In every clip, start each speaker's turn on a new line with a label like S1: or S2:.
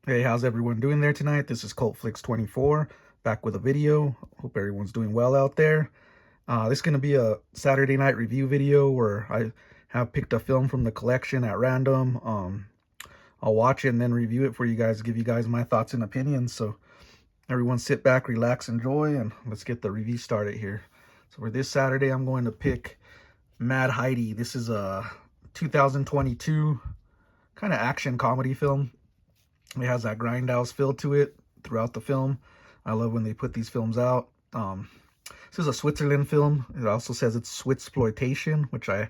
S1: Hey, how's everyone doing there tonight? This is CultFlix24 back with a video. Hope everyone's doing well out there. This is going to be a Saturday night review video where I have picked a film from the collection at random. I'll watch it and then review it for you guys, give you guys my thoughts and opinions. So everyone sit back, relax, enjoy, and let's get the review started here. So for this Saturday, I'm going to pick Mad Heidi. This is a 2022 kind of action comedy film. It has that grindhouse feel to it throughout the film. I love when they put these films out. This is a Switzerland film. It also says it's Switzploitation, which I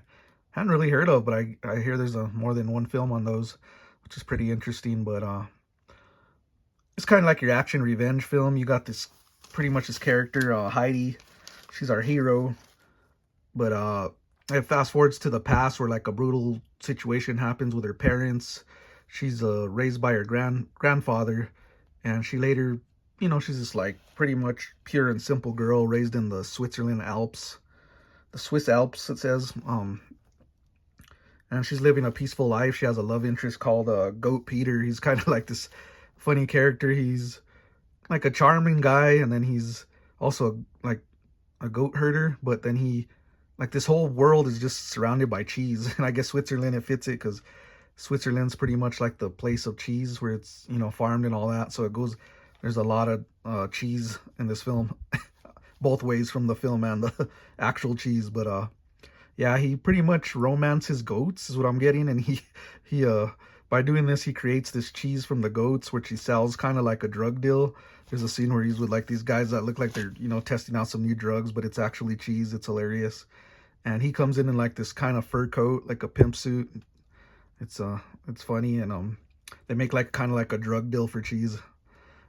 S1: hadn't really heard of, but I hear there's more than one film on those, which is pretty interesting. But it's kind of like your action revenge film. You got this pretty much this character, Heidi. She's our hero, but it fast forwards to the past where like a brutal situation happens with her parents. She's raised by her grandfather, and she later, she's just like pretty much pure and simple girl raised in the Switzerland Alps, the Swiss Alps, it says. And she's living a peaceful life. She has a love interest called Goat Peter. He's kind of like this funny character. He's like a charming guy, and then he's also like a goat herder. But then like this whole world is just surrounded by cheese, and I guess Switzerland, it fits it because Switzerland's pretty much like the place of cheese where it's, farmed and all that. So there's a lot of cheese in this film, both ways from the film and the actual cheese. But yeah, he pretty much romances goats is what I'm getting. And he by doing this, he creates this cheese from the goats, which he sells kind of like a drug deal. There's a scene where he's with like these guys that look like they're, testing out some new drugs, but it's actually cheese. It's hilarious. And he comes in like this kind of fur coat, like a pimp suit. It's funny, and they make like kind of like a drug deal for cheese,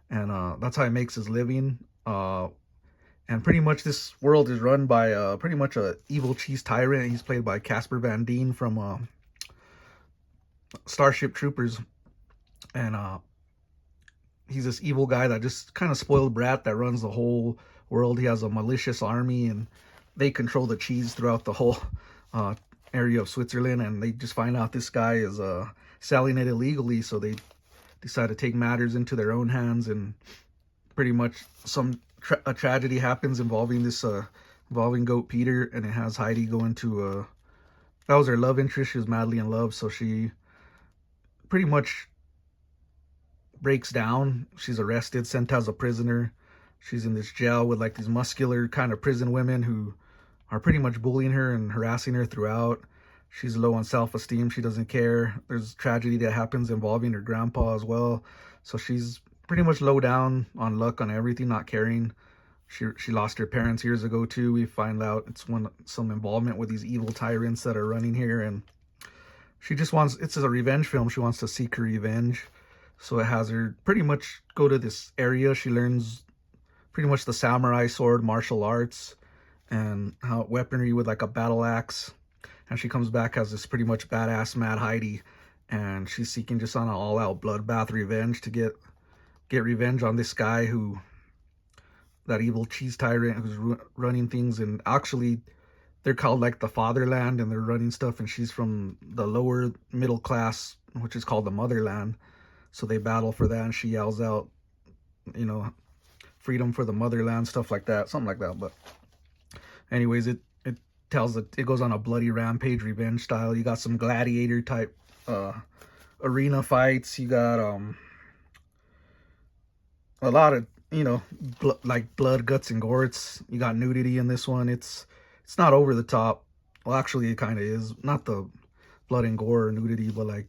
S1: and that's how he makes his living. And pretty much this world is run by pretty much a evil cheese tyrant. He's played by Casper Van Dien from Starship Troopers, and he's this evil guy that just kind of spoiled brat that runs the whole world. He has a malicious army, and they control the cheese throughout the whole area of Switzerland, and they just find out this guy is selling it illegally, so they decide to take matters into their own hands, and pretty much a tragedy happens involving involving Goat Peter, and it has Heidi go into that was her love interest. She was madly in love, so she pretty much breaks down. She's arrested, sent as a prisoner. She's in this jail with like these muscular kind of prison women who are pretty much bullying her and harassing her throughout. She's low on self-esteem. She doesn't care. There's tragedy that happens involving her grandpa as well. So she's pretty much low down on luck on everything, not caring. She lost her parents years ago too. We find out it's some involvement with these evil tyrants that are running here, and she just wants, it's a revenge film. She wants to seek her revenge. So it has her pretty much go to this area. She learns pretty much the samurai sword, martial arts, and how weaponry with like a battle axe. And she comes back as this pretty much badass Mad Heidi, and she's seeking just on an all-out bloodbath revenge to get revenge on this guy that evil cheese tyrant who's running things. And actually they're called like the fatherland, and they're running stuff, and she's from the lower middle class, which is called the motherland. So they battle for that, and she yells out, freedom for the motherland, stuff like that, something like that. But anyways, it goes on a bloody rampage, revenge style. You got some gladiator type arena fights. You got a lot of like blood, guts, and gore. You got nudity in this one. It's not over the top. Well, actually, it kind of is. Not the blood and gore or nudity, but like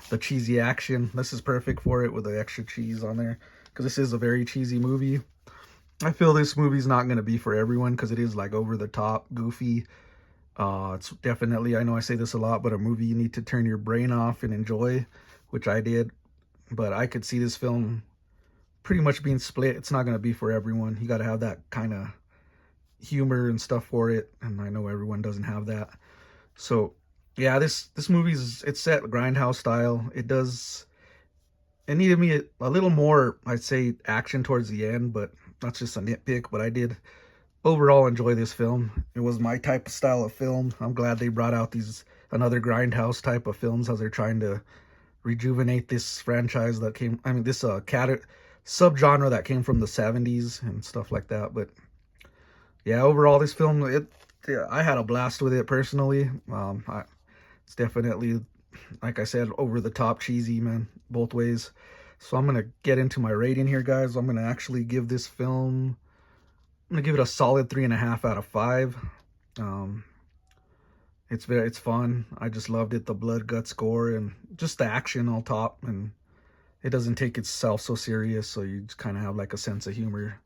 S1: the cheesy action. This is perfect for it with the extra cheese on there, because this is a very cheesy movie. I feel this movie's not going to be for everyone because it is like over the top, goofy. It's definitely, I know I say this a lot, but a movie you need to turn your brain off and enjoy, which I did. But I could see this film pretty much being split. It's not going to be for everyone. You got to have that kind of humor and stuff for it, and I know everyone doesn't have that. So yeah, this it's set grindhouse style. It needed me a little more, I'd say, action towards the end, but that's just a nitpick. But I did overall enjoy this film. It was my type of style of film. I'm glad they brought out another grindhouse type of films as they're trying to rejuvenate this franchise that came. I mean, this subgenre that came from the '70s and stuff like that. But yeah, overall, this film, I had a blast with it personally. It's definitely, like I said, over the top cheesy, man, both ways. So I'm gonna get into my rating here, guys. I'm gonna actually give this film. I'm gonna give it a solid 3.5 out of 5. Um, it's fun. I just loved it. The blood, guts, gore, and just the action all top. And it doesn't take itself so serious, so you just kind of have like a sense of humor,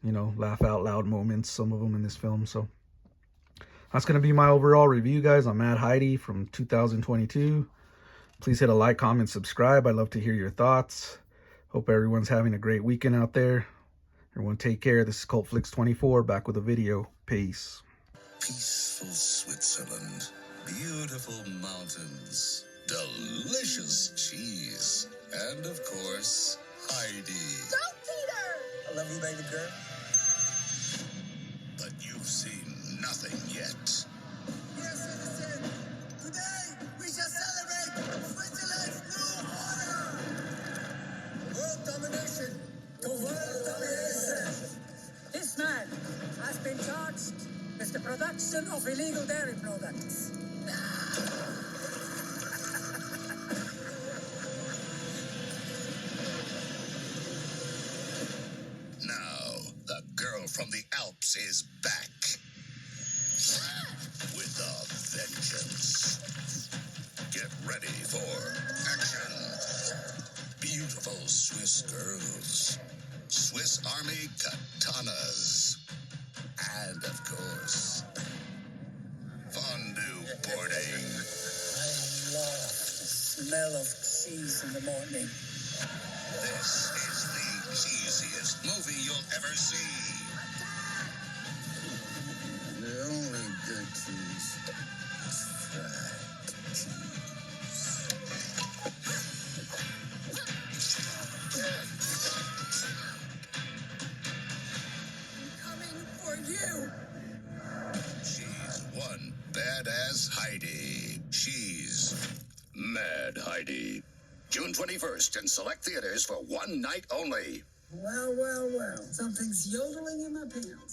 S1: laugh out loud moments, some of them in this film. So that's going to be my overall review, guys, on Mad Heidi from 2022. Please hit a like, comment, subscribe. I'd love to hear your thoughts. Hope everyone's having a great weekend out there. Everyone take care. This is CultFlix24, back with a video. Peace.
S2: Peaceful Switzerland, beautiful mountains, delicious cheese, and of course, Heidi.
S3: Don't, Peter!
S2: I love you, baby girl. But you've seen nothing yet.
S3: Dear citizen, today we shall celebrate Switzerland's new honor! World domination! The world domination!
S4: This man has been charged with the production of illegal dairy products.
S2: Now, the girl from the Alps is back. With a vengeance. Get ready for action. Beautiful Swiss girls. Swiss Army katanas. And, of course, fondue boarding.
S4: I love the smell of cheese in the morning.
S2: This is the cheesiest movie you'll ever see.
S3: The only good cheese is fried cheese. I'm coming for you!
S2: She's one badass Heidi. She's Mad Heidi. June 21st in select theaters for one night only.
S4: Well, well, well. Something's yodeling in my pants.